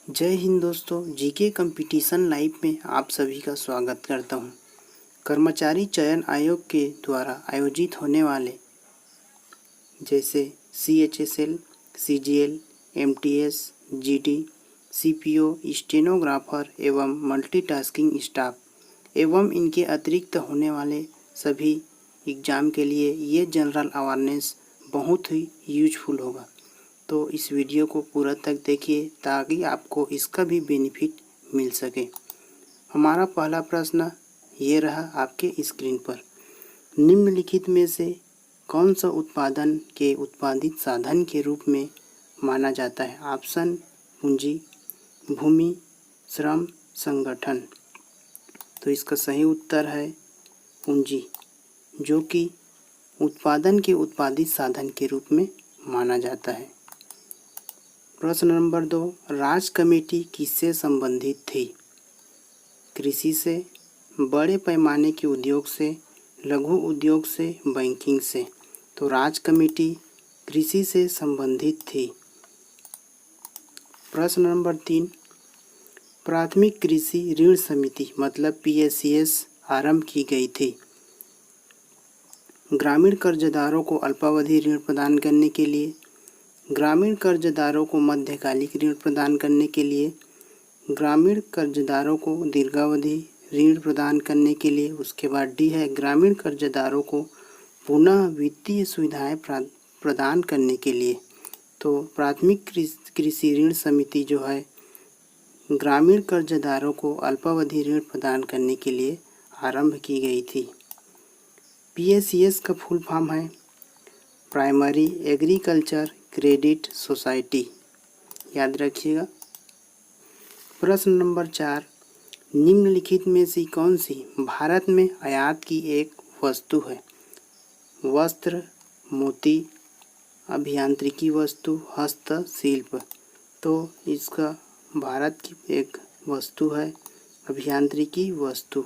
जय हिंद दोस्तों, GK competition live में आप सभी का स्वागत करता हूं। कर्मचारी चयन आयोग के द्वारा आयोजित होने वाले जैसे CHSL, CGL, MTS, GD, CPO, stenographer एवं मल्टीटास्किंग स्टाफ एवं इनके अतिरिक्त होने वाले सभी एग्ज़ाम के लिए ये जनरल अवेयरनेस बहुत ही यूजफुल होगा। तो इस वीडियो को पूरा तक देखिए ताकि आपको इसका भी बेनिफिट मिल सके। हमारा पहला प्रश्न ये रहा आपके स्क्रीन पर। निम्नलिखित में से कौन सा उत्पादन के उत्पादित साधन के रूप में माना जाता है? ऑप्शन पूंजी, भूमि, श्रम, संगठन। तो इसका सही उत्तर है पूंजी, जो कि उत्पादन के उत्पादित साधन के रूप में माना जाता है। प्रश्न नंबर 2, राज्य कमेटी किससे संबंधित थी? कृषि से, बड़े पैमाने के उद्योग से, लघु उद्योग से, बैंकिंग से। तो राज्य कमेटी कृषि से संबंधित थी। प्रश्न नंबर 3, प्राथमिक कृषि ऋण समिति मतलब PSCS आरंभ की गई थी। ग्रामीण कर्जदारों को अल्पावधि ऋण प्रदान करने के लिए, ग्रामीण कर्जदारों को मध्यकालिक ऋण प्रदान करने के लिए, ग्रामीण कर्जदारों को दीर्घावधि ऋण प्रदान करने के लिए। उसके बाद डी है ग्रामीण कर्जदारों को पुनः वित्तीय सुविधाएं प्रदान करने के लिए। तो प्राथमिक कृषि ऋण समिति जो है ग्रामीण कर्जदारों को अल्पावधि ऋण प्रदान करने के लिए आरंभ की गई थी। PSCS का फुल फॉर्म है प्राइमरी एग्रीकल्चर क्रेडिट सोसाइटी, याद रखिएगा। प्रश्न नंबर 4, निम्नलिखित में से कौन सी भारत में आयात की एक वस्तु है? वस्त्र, मोती, अभियांत्रिकी वस्तु, हस्तशिल्प। तो इसका भारत की एक वस्तु है अभियांत्रिकी वस्तु।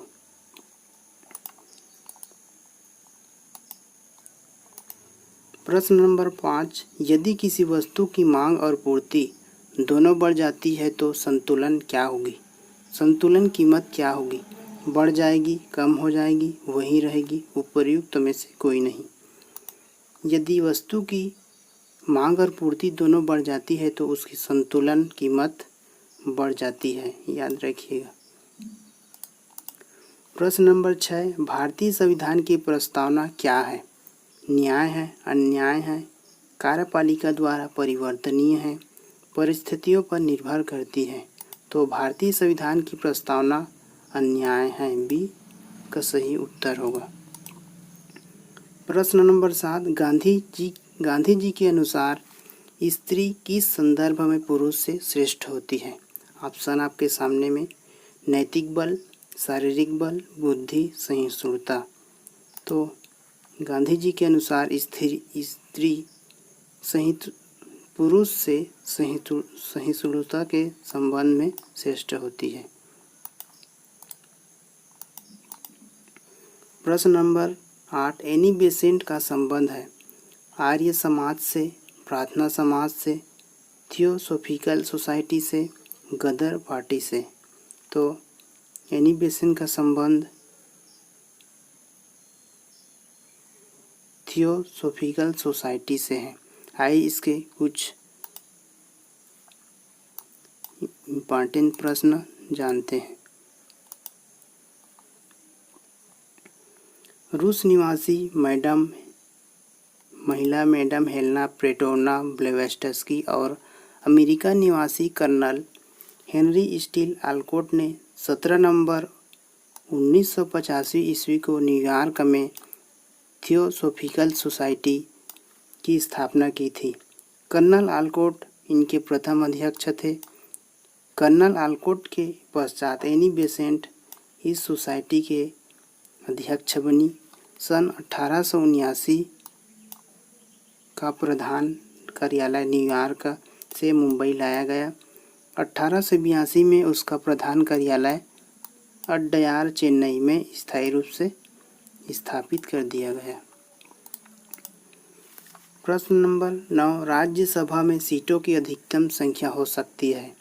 प्रश्न नंबर 5, यदि किसी वस्तु की मांग और पूर्ति दोनों बढ़ जाती है तो संतुलन क्या होगी? संतुलन कीमत क्या होगी? बढ़ जाएगी, कम हो जाएगी, वही रहेगी, उपर्युक्त में से कोई नहीं। यदि वस्तु की मांग और पूर्ति दोनों बढ़ जाती है तो उसकी संतुलन कीमत बढ़ जाती है, याद रखिएगा। प्रश्न नंबर 6, भारतीय संविधान की प्रस्तावना क्या है? न्याय है, अन्याय है, कार्यपालिका द्वारा परिवर्तनीय है, परिस्थितियों पर निर्भर करती है। तो भारतीय संविधान की प्रस्तावना अन्याय है, बी का सही उत्तर होगा। प्रश्न नंबर 7, गांधी जी के अनुसार स्त्री किस संदर्भ में पुरुष से श्रेष्ठ होती है? ऑप्शन आपके सामने में, नैतिक बल, शारीरिक बल, बुद्धि, सहिष्णुता। तो गांधी जी के अनुसार स्त्री पुरुष से सहिष्णुता के संबंध में श्रेष्ठ होती है। प्रश्न नंबर 8, एनी बेसेंट का संबंध है आर्य समाज से, प्रार्थना समाज से, थियोसोफिकल सोसाइटी से, गदर पार्टी से। तो एनी बेसेंट का संबंध थियोसोफिकल सोसाइटी से है। आइए इसके कुछ इम्पॉर्टेंट प्रश्न जानते हैं। रूस निवासी महिला मैडम हेलेना पेट्रोवना ब्लेवात्स्की और अमेरिका निवासी कर्नल हेनरी स्टील ऑलकॉट ने 17 नवंबर 1985 ईस्वी को न्यूयॉर्क में थियोसोफिकल सोसाइटी की स्थापना की थी। कर्नल ऑलकॉट इनके प्रथम अध्यक्ष थे। कर्नल ऑलकॉट के पश्चात एनी बेसेंट इस सोसाइटी के अध्यक्ष बनी। सन 1879 का प्रधान कार्यालय न्यूयॉर्क से मुंबई लाया गया। 1882 में उसका प्रधान कार्यालय अड्डयार चेन्नई में स्थायी रूप से स्थापित कर दिया गया। प्रश्न नंबर 9, राज्यसभा में सीटों की अधिकतम संख्या हो सकती है?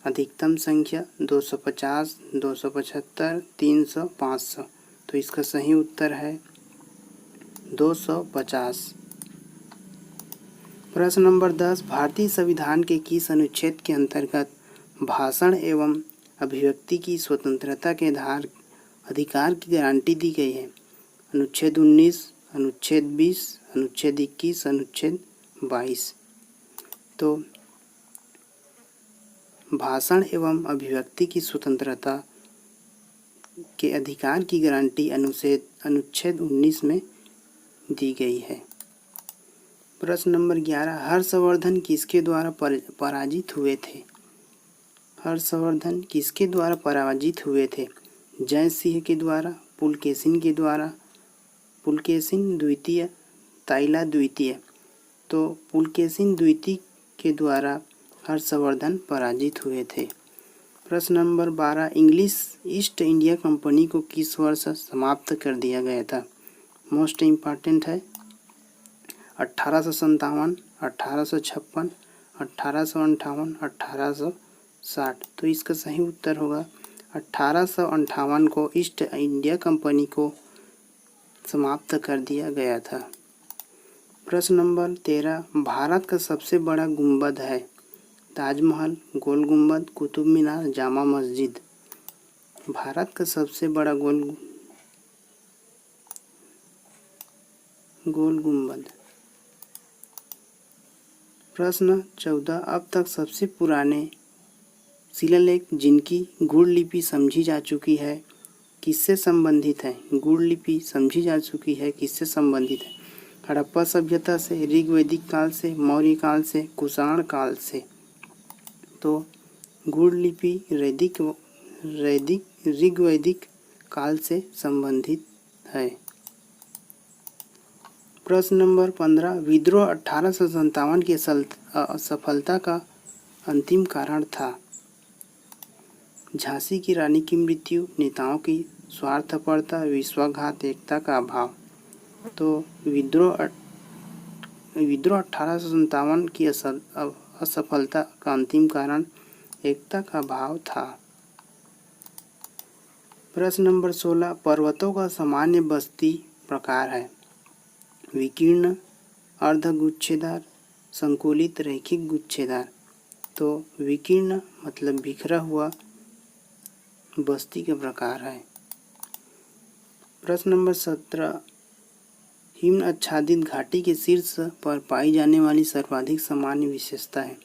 अधिकतम संख्या 250, 275, 300, 500। तो इसका सही उत्तर है 250। प्रश्न नंबर 10, भारतीय संविधान के किस अनुच्छेद के अंतर्गत भाषण एवं अभिव्यक्ति की स्वतंत्रता के अधिकार की गारंटी दी गई है? अनुच्छेद 19, अनुच्छेद 20, अनुच्छेद 21, अनुच्छेद 22। तो भाषण एवं अभिव्यक्ति की स्वतंत्रता के अधिकार की गारंटी अनुच्छेद 19 में दी गई है। प्रश्न नंबर 11, हर्षवर्धन किसके द्वारा पराजित हुए थे? हर्षवर्धन किसके द्वारा पराजित हुए थे? जय सिंह के द्वारा, पुलकेशिन के द्वारा, पुलकेशिन द्वितीय, ताइला द्वितीय। तो पुलकेशिन द्वितीय के द्वारा हर्षवर्धन पराजित हुए थे। प्रश्न number 12, English east India company को किस वर्ष समाप्त कर दिया गया था? मोस्ट इम्पॉर्टेंट है। 1857, 1856, 1858, 1860। तो इसका सही उत्तर होगा 1858 को ईस्ट इंडिया कंपनी को समाप्त कर दिया गया था। प्रश्न नंबर 13, भारत का सबसे बड़ा गुंबद है? ताजमहल, गोल गुंबद, कुतुब मीनार, जामा मस्जिद। भारत का सबसे बड़ा गोल गुंबद। प्रश्न 14, अब तक सबसे पुराने शिलालेख जिनकी गुड़ लिपि समझी जा चुकी है किससे संबंधित है? गुड़ लिपि समझी जा चुकी है किससे संबंधित है? हड़प्पा सभ्यता से, ऋग्वैदिक काल से, मौर्य काल से, कुषाण काल से। तो गुड़ लिपि ऋग्वैदिक काल से संबंधित है। प्रश्न नंबर 15, विद्रोह 1857 की असफलता का अंतिम कारण था? झांसी की रानी की मृत्यु, नेताओं की स्वार्थपरता, विश्वासघात, एकता का अभाव। तो विद्रोह 1857 की असफलता का अंतिम कारण एकता का अभाव था। प्रश्न नंबर 16, पर्वतों का सामान्य बस्ती प्रकार है? विकीर्ण, अर्धगुच्छेदार, संकुलित, रैखिक गुच्छेदार। तो विकीर्ण मतलब बिखरा हुआ बस्ती के प्रकार है। प्रश्न नंबर 17, हिम आच्छादित घाटी के शीर्ष पर पाई जाने वाली सर्वाधिक सामान्य विशेषता है?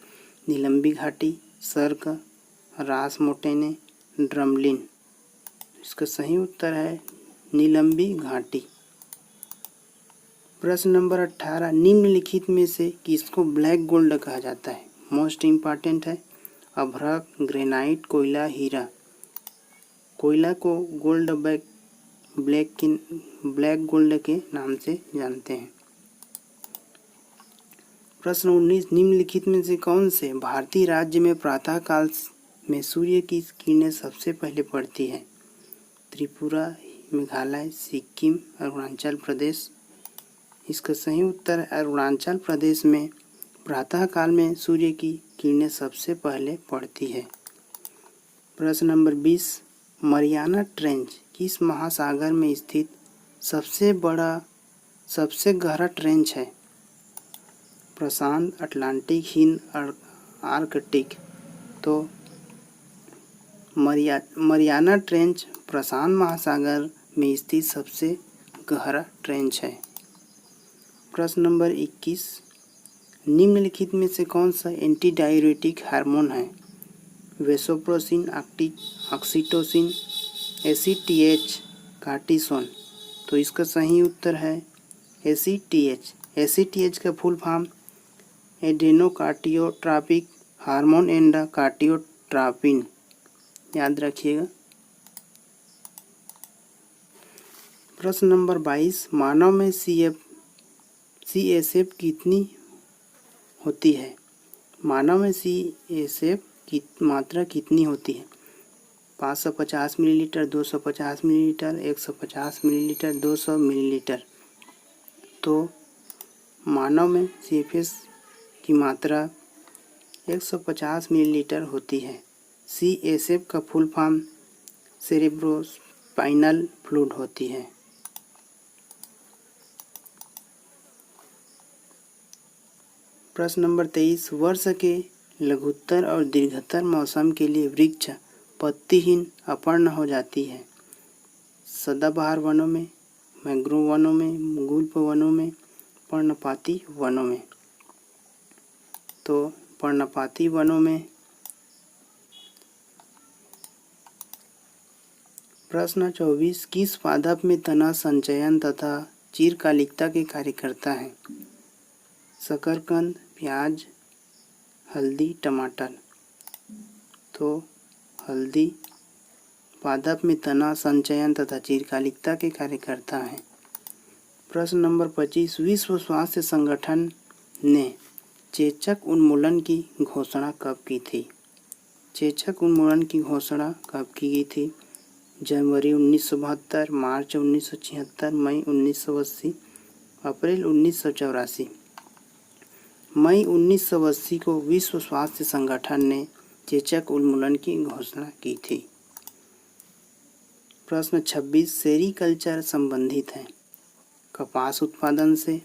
नीलंबी घाटी, सर्क, रास मोटेने, ड्रमलिन। इसका सही उत्तर है नीलंबी घाटी। प्रश्न नंबर 18, निम्नलिखित में से किसको ब्लैक गोल्ड कहा जाता है? मोस्ट इम्पॉर्टेंट है। अभ्रक, ग्रेनाइट, कोयला, हीरा। कोयला को ब्लैक गोल्ड के नाम से जानते हैं। प्रश्न 19, निम्नलिखित में से कौन से भारतीय राज्य में प्रातः काल में सूर्य की किरणें सबसे पहले पड़ती है? त्रिपुरा, मेघालय, सिक्किम, अरुणाचल प्रदेश। इसका सही उत्तर है अरुणाचल प्रदेश में प्रातः काल में सूर्य की किरणें सबसे पहले पड़ती है। प्रश्न नंबर 20, मरियाना ट्रेंच किस महासागर में स्थित सबसे गहरा ट्रेंच है? प्रशांत, अटलांटिक, हिंद, आर्कटिक। तो मरियाना ट्रेंच प्रशांत महासागर में स्थित सबसे गहरा ट्रेंच है। प्रश्न नंबर 21, निम्नलिखित में से कौन सा एंटी डाययूरेटिक हार्मोन है? वेसोप्रोसिन, ऑक्सीटोसिन, एसीटीएच, कार्टिसोन। तो इसका सही उत्तर है एसीटीएच। एसीटीएच का फुल फॉर्म एडेनोकार्डियोट्रोपिक हार्मोन एंड कार्डियोट्रोपिन। याद रखिएगा। प्रश्न नंबर 22, मानव में CSF कितनी होती है? मानव में CSF की मात्रा कितनी होती है? 550 मिलीलीटर, 250 मिलीलीटर, 150 मिलीलीटर, 200 मिलीलीटर। तो मानव में CSF की मात्रा 150 मिलीलीटर होती है। CSF का फुल फॉर्म सेरेब्रोस्पाइनल फ्लूइड होती है। प्रश्न नंबर 23, वर्ष के लघुत्तर और दीर्घतर मौसम के लिए वृक्ष पत्तीहीन अपर्ण हो जाती है। सदाबहार वनों में, मैंग्रोव वनों में, गुल्फ वनों में, पर्णपाती वनों में। तो पर्णपाती वनों में। प्रश्न 24, किस पादप में तना संचयन तथा चिरकालिकता के कार्य करता है? शकरकंद, प्याज, हल्दी, टमाटर। तो हल्दी पादप में तना संचयन तथा चिरकालिकता के कार्य करता है। प्रश्न नंबर 25, विश्व स्वास्थ्य संगठन ने चेचक उन्मूलन की घोषणा कब की थी? चेचक उन्मूलन की घोषणा कब की गई थी? जनवरी 1972, मार्च 1976, मई 1980, अप्रैल 1984। मई 1980 को विश्व स्वास्थ्य संगठन ने चेचक उन्मूलन की घोषणा की थी। प्रश्न 26, सेरीकल्चर संबंधित है कपास उत्पादन से,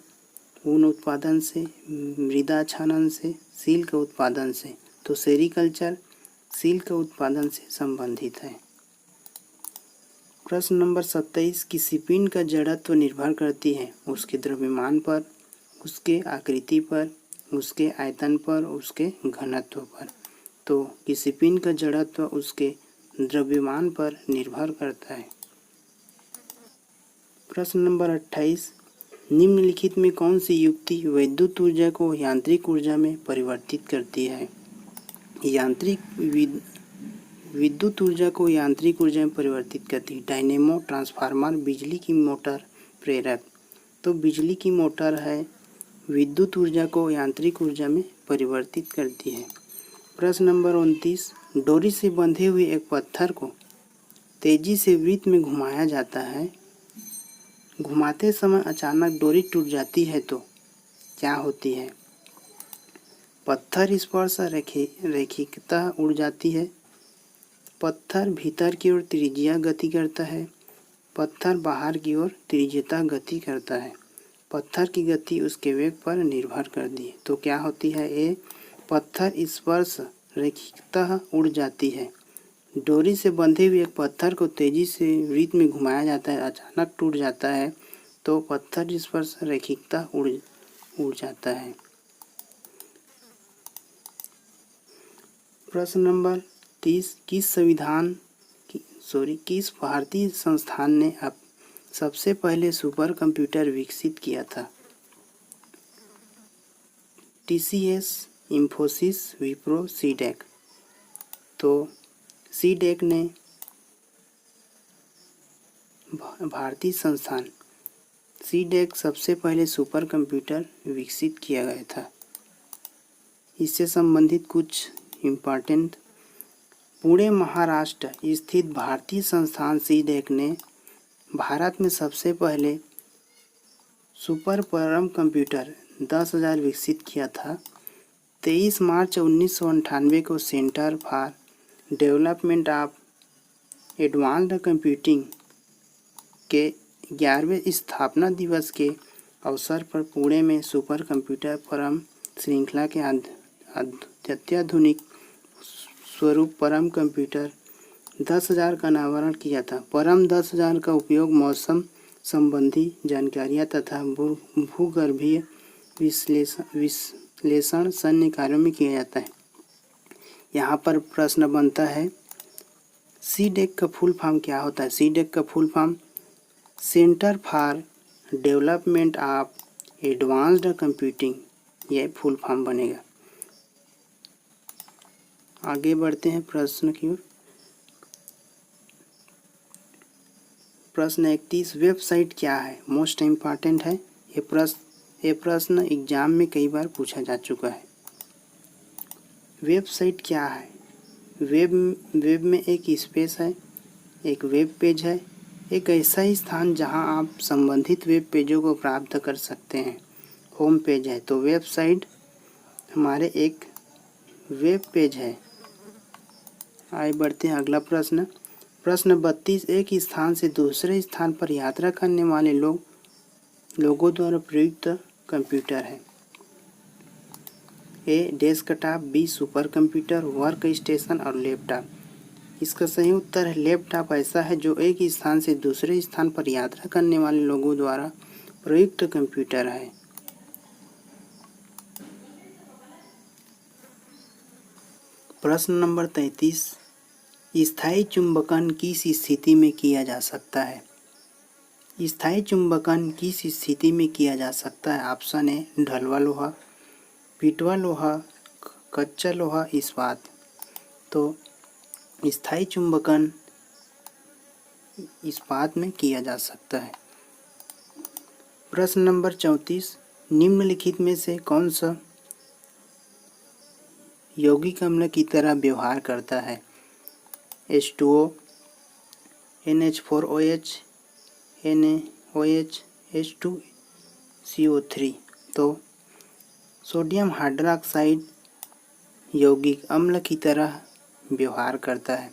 ऊन उत्पादन से, मृदा छानन से, सिल्क उत्पादन से। तो सेरीकल्चर सिल्क उत्पादन से संबंधित है। प्रश्न नंबर 27, किसी पिंड का जड़त्व निर्भर करती है उसके द्रव्यमान पर, उसके आकृति पर, उसके आयतन पर, उसके घनत्व पर। तो किसी पिंड का जड़त्व उसके द्रव्यमान पर निर्भर करता है। प्रश्न नंबर 28, निम्नलिखित में कौन सी युक्ति विद्युत ऊर्जा को यांत्रिक ऊर्जा में परिवर्तित करती है? विद्युत ऊर्जा को यांत्रिक ऊर्जा में परिवर्तित करती है। डायनेमो, ट्रांसफार्मर, बिजली की मोटर, प्रेरक। तो बिजली की मोटर है विद्युत ऊर्जा को यांत्रिक ऊर्जा में परिवर्तित करती है। प्रश्न नंबर 29, डोरी से बंधे हुए एक पत्थर को तेजी से वृत्त में घुमाया जाता है। घुमाते समय अचानक डोरी टूट जाती है तो क्या होती है? पत्थर स्पर्श रैखिकता उड़ जाती है। पत्थर भीतर की ओर त्रिज्या गति करता है। पत्थर बाहर की ओर त्रिज्यता गति करता है। पत्थर की गति उसके वेग पर निर्भर करती है। तो क्या होती है? ए, पत्थर स्पर्श रैखिकता उड़ जाती है। डोरी से बंधे हुए एक पत्थर को तेजी से वृत्त में घुमाया जाता है, अचानक टूट जाता है तो पत्थर स्पर्श रैखिकता उड़ जाता है। प्रश्न नंबर 30, किस भारतीय संस्थान ने अब सबसे पहले सुपर कंप्यूटर विकसित किया था? TCS, इंफोसिस, विप्रो, सीडेक। तो सीडेक ने भारतीय संस्थान सीडेक सबसे पहले सुपर कंप्यूटर विकसित किया गया था। इससे संबंधित कुछ इम्पॉर्टेंट, पुणे महाराष्ट्र स्थित भारतीय संस्थान सीडेक ने भारत में सबसे पहले सुपर परम कंप्यूटर 10,000 विकसित किया था। 23 मार्च 1998 को centre for development of advanced computing के 11वें स्थापना दिवस के अवसर पर पुणे में सुपर कंप्यूटर परम श्रृंखला के अत्याधुनिक स्वरूप परम कंप्यूटर 10,000 का अनावरण किया था। परम 10,000 का उपयोग मौसम संबंधी जानकारियाँ तथा भूगर्भीय विश्लेषण सैन्य कार्यों में किया जाता है। यहाँ पर प्रश्न बनता है, सीडेक का फुल फॉर्म क्या होता है? सीडेक का full form centre for development of advanced computing, यह फुल फॉर्म बनेगा। आगे बढ़ते हैं प्रश्न की ओर। प्रश्न 31, वेबसाइट क्या है? मोस्ट इम्पॉर्टेंट है ये प्रश्न एग्जाम में कई बार पूछा जा चुका है। वेबसाइट क्या है? वेब में एक स्पेस है, एक वेब पेज है, एक ऐसा ही स्थान जहां आप संबंधित वेब पेजों को प्राप्त कर सकते हैं। होम पेज है। तो वेबसाइट हमारे एक वेब पेज है। आगे बढ़ते हैं अगला प्रश्न। प्रश्न 32 एक स्थान से दूसरे स्थान पर यात्रा करने वाले लोगों द्वारा प्रयुक्त कंप्यूटर है। ए desktop, be super computer, work station और लैपटॉप। इसका सही उत्तर है लैपटॉप ऐसा है जो एक स्थान से दूसरे स्थान पर यात्रा करने वाले लोगों द्वारा प्रयुक्त कंप्यूटर है। प्रश्न नंबर 33 स्थायी चुंबकन किस स्थिति में किया जा सकता है। स्थायी चुंबकन किस स्थिति में किया जा सकता है। ऑप्शन ए ढलवा लोहा, पिटवा लोहा, कच्चा लोहा, इस्पात। तो स्थायी चुंबकन इस्पात में किया जा सकता है। प्रश्न नंबर 34 निम्नलिखित में से कौन सा यौगिक अम्ल की तरह व्यवहार करता है। H2O, NH4OH, NaOH, H2CO3। तो सोडियम हाइड्रोक्साइड यौगिक अम्ल की तरह व्यवहार करता है।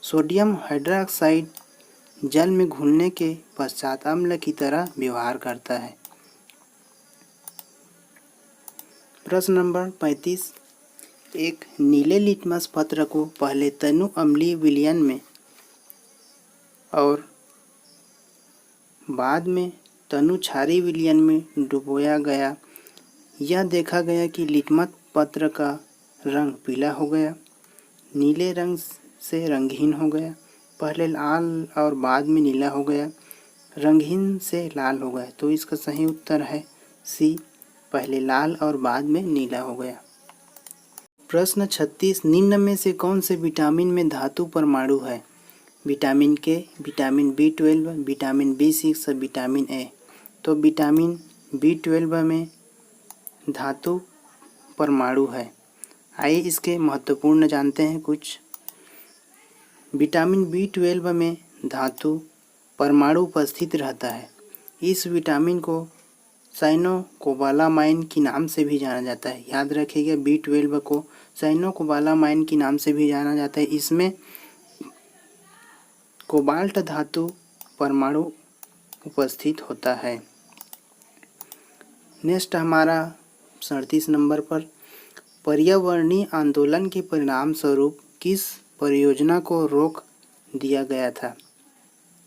सोडियम हाइड्रोक्साइड जल में घुलने के पश्चात अम्ल की तरह व्यवहार करता है। प्रश्न नंबर 35 एक नीले लिटमस पत्र को पहले तनु अम्लीय विलयन में और बाद में तनु क्षारीय विलयन में डुबोया गया। यह देखा गया कि लिटमस पत्र का रंग पीला हो गया, नीले रंग से रंगहीन हो गया, पहले लाल और बाद में नीला हो गया, रंगहीन से लाल हो गया। तो इसका सही उत्तर है सी, पहले लाल और बाद में नीला हो गया। प्रश्न 36 निम्न में से कौन से विटामिन में धातु परमाणु है। विटामिन के, विटामिन B12, विटामिन B6 और विटामिन ए। तो विटामिन B12 में धातु परमाणु है। आइए इसके महत्वपूर्ण जानते हैं कुछ। विटामिन B12 में धातु परमाणु उपस्थित रहता है। इस विटामिन को साइनोकोबालामाइन के नाम से भी जाना जाता है। याद रखिएगा B12 को साइनोकोबालामाइन के नाम से भी जाना जाता है। इसमें कोबाल्ट धातु परमाणु उपस्थित होता है। नेक्स्ट हमारा 37 नंबर पर पर्यावरणीय आंदोलन के परिणाम स्वरूप किस परियोजना को रोक दिया गया था।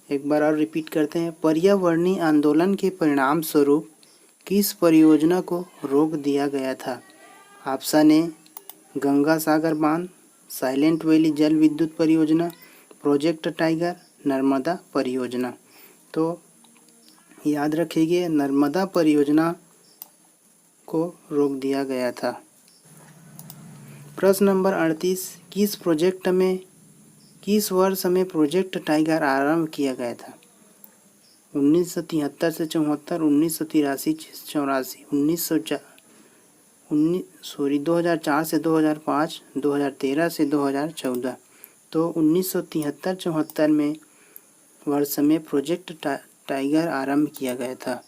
एक बार और रिपीट करते हैं। पर्यावरणीय आंदोलन के परिणाम स्वरूप किस परियोजना को रोक दिया गया था। ऑप्शन ए गंगा सागर बांध, साइलेंट वैली जल विद्युत परियोजना, प्रोजेक्ट टाइगर, नर्मदा परियोजना। तो याद रखिए नर्मदा परियोजना को रोक दिया गया था। प्रश्न नंबर 38 किस वर्ष में प्रोजेक्ट टाइगर आरंभ किया गया था। 1973 से 74, 1983 84, 2004 से 2005, 2013 से 2014। तो 1973-74 में वर्ष में प्रोजेक्ट टाइगर आरंभ किया गया था।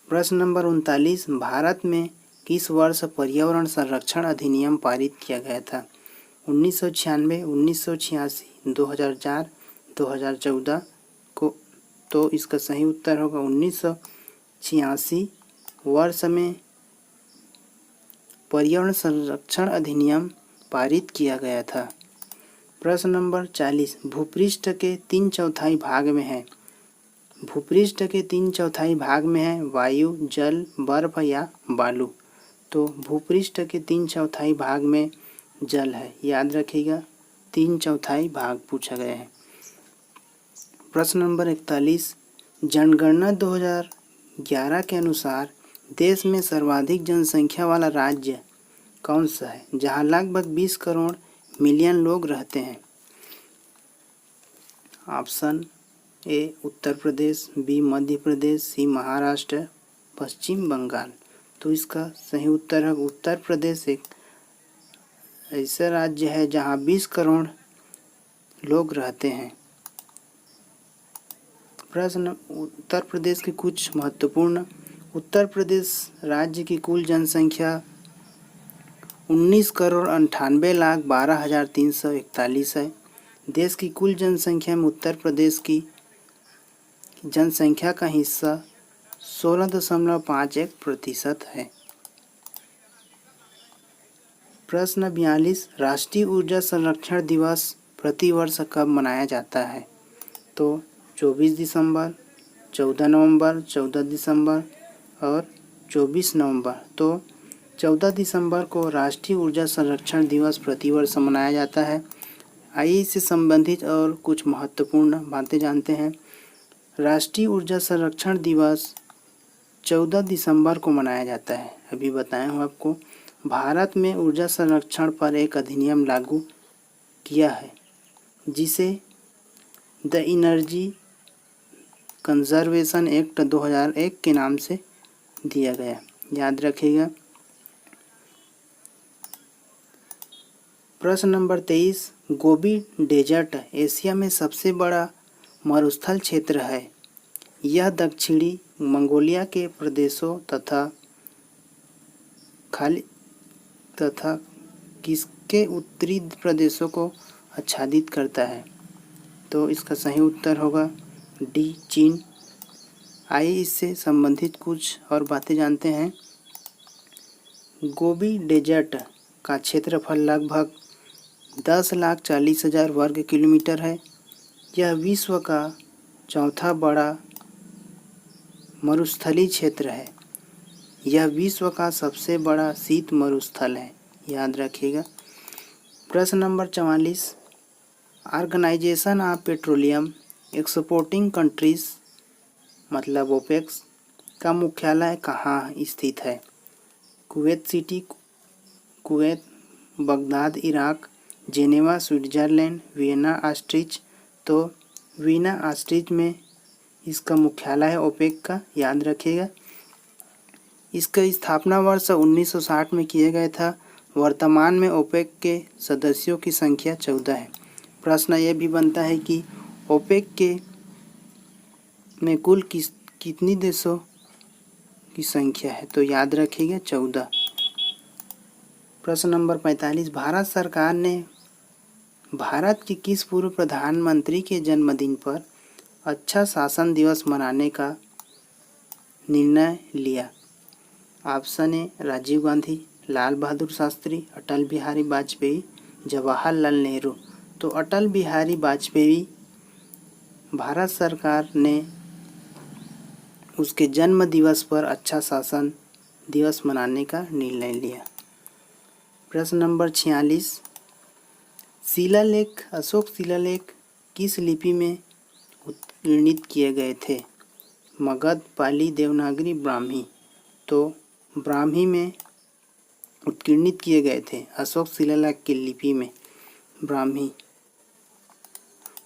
प्रश्न नंबर 39 भारत में किस वर्ष पर्यावरण संरक्षण अधिनियम पारित किया गया था। 1996, 1986, 2004, 2014 को। तो इसका सही उत्तर होगा 1986 वर्ष में पर्यावरण संरक्षण अधिनियम पारित किया गया था। प्रश्न नंबर 40 भूपृष्ठ के 3/4 भाग में है। भूपृष्ठ के 3/4 भाग में है वायु, जल, बर्फ या बालू। तो भूपृष्ठ के 3/4 भाग में जल है। याद रखिएगा 3/4 भाग पूछा गया है। प्रश्न नंबर 41 जनगणना 2011 के अनुसार देश में सर्वाधिक जनसंख्या वाला राज्य कौन सा है, जहां लगभग 20 करोड़ मिलियन लोग रहते हैं। Option A Uttar Pradesh, B Madhya Pradesh, C Maharashtra, Paschim Bangal. तो इसका सही उत्तर है उत्तर प्रदेश। एक ऐसा राज्य है जहां 20 करोड़ लोग रहते हैं। प्रश्न उत्तर प्रदेश के कुछ महत्वपूर्ण। उत्तर प्रदेश राज्य की कुल जनसंख्या 19,98,12,341 है। देश की कुल जनसंख्या में उत्तर प्रदेश की जनसंख्या का हिस्सा 16.51% है। प्रश्न 42, राष्ट्रीय ऊर्जा संरक्षण दिवस प्रतिवर्ष कब मनाया जाता है? तो 24 दिसंबर, 14 नवंबर, 14 दिसंबर और 24 नवंबर। तो 14 दिसंबर को राष्ट्रीय ऊर्जा संरक्षण दिवस प्रतिवर्ष मनाया जाता है। आइए इससे संबंधित और कुछ महत्वपूर्ण बातें जानते हैं। राष्ट्रीय ऊर्जा संरक्षण दिवस 14 दिसंबर को मनाया जाता है। अभी बताया हूँ आपको। भारत में ऊर्जा संरक्षण पर एक अधिनियम लागू किया है जिसे द एनर्जी कंजर्वेशन एक्ट 2001 के नाम से दिया गया, याद रखिएगा। प्रश्न नंबर 23, गोबी डेजर्ट एशिया में सबसे बड़ा मरुस्थल क्षेत्र है। यह दक्षिणी मंगोलिया के प्रदेशों तथा किसके उत्तरी प्रदेशों को आच्छादित करता है? तो इसका सही उत्तर होगा डी, चीन। आइए इससे संबंधित कुछ और बातें जानते हैं। गोबी डेजर्ट का क्षेत्रफल लगभग 10,40,000 वर्ग किलोमीटर है। यह विश्व का चौथा बड़ा मरुस्थलीय क्षेत्र है। यह विश्व का सबसे बड़ा शीत मरुस्थल है, याद रखिएगा। प्रश्न नंबर 44, organization of petroleum exporting countries मतलब ओपेक्स का मुख्यालय कहाँ स्थित है? Kuwait City, Kuwait, Baghdad Iraq, Geneva Switzerland, Vienna Austria. तो वियना ऑस्ट्रिच में इसका मुख्यालय है ओपेक का, याद रखिएगा। इसका स्थापना वर्ष 1960 में किया गया था। वर्तमान में ओपेक के सदस्यों की संख्या 14 है। प्रश्न यह भी बनता है कि ओपेक के में कुल कितनी देशों की संख्या है? तो याद रखिएगा 14। प्रश्न नंबर 45, भारत सरकार ने भारत के किस पूर्व प्रधानमंत्री के जन्मदिन पर अच्छा शासन दिवस मनाने का निर्णय लिया? Option A Rajiv Gandhi, Lal Bahadur Shastri, Atal Bihari Vajpayee, Jawaharlal Nehru. तो अटल बिहारी वाजपेयी भारत सरकार ने उसके जन्म दिवस पर अच्छा शासन दिवस मनाने का निर्णय लिया। प्रश्न नंबर 46, शिलालेख अशोक शिलालेख किस लिपि में उत्कीर्णित किए गए थे? मगध, पाली, देवनागरी, ब्राह्मी। तो ब्राह्मी में उत्कीर्णित किए गए थे अशोक शिलालेख की लिपि में, ब्राह्मी।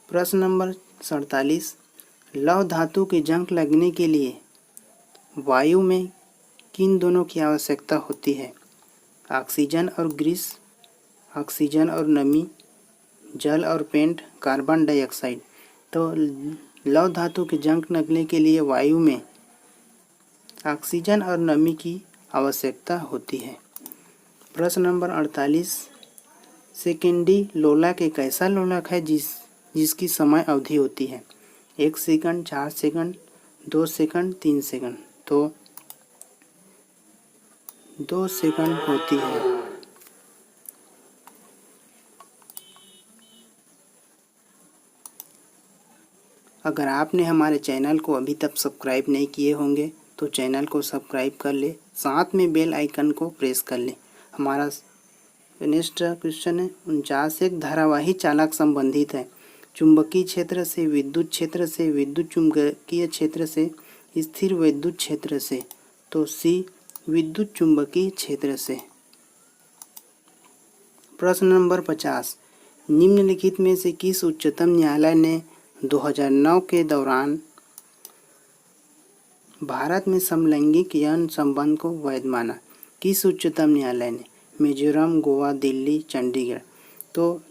प्रश्न नंबर 47, लौह धातु के जंग लगने के लिए वायु में किन दोनों की आवश्यकता होती है? ऑक्सीजन और ग्रीस, ऑक्सीजन और नमी, जल और पेंट, कार्बन डाइऑक्साइड। तो लौह धातु के जंग लगने के लिए वायु में ऑक्सीजन और नमी की आवश्यकता होती है। प्रश्न नंबर 48, सेकेंडी लोलक एक ऐसा लोलक है जिसकी समय अवधि होती है 1 सेकंड, 4 सेकंड, 2 सेकंड, 3 सेकंड। तो 2 सेकंड होती है। अगर आपने हमारे चैनल को अभी तक सब्सक्राइब नहीं किए होंगे तो चैनल को सब्सक्राइब कर ले, साथ में बेल आइकन को प्रेस कर ले। हमारा नेक्स्ट क्वेश्चन है 49, एक धारावाही चालक संबंधित है चुंबकीय क्षेत्र से, विद्युत क्षेत्र से, विद्युत चुंबकीय क्षेत्र से, स्थिर विद्युत क्षेत्र से। तो सी, विद्युत चुंबकीय क्षेत्र से। प्रश्न नंबर 50, निम्नलिखित में से किस उच्चतम न्यायालय ने 2009 के दौरान भारत में समलैंगिक यौन संबंध को वैध माना? किस उच्चतम न्यायालय ने? मिजोरम, गोवा, दिल्ली, चंडीगढ़। तो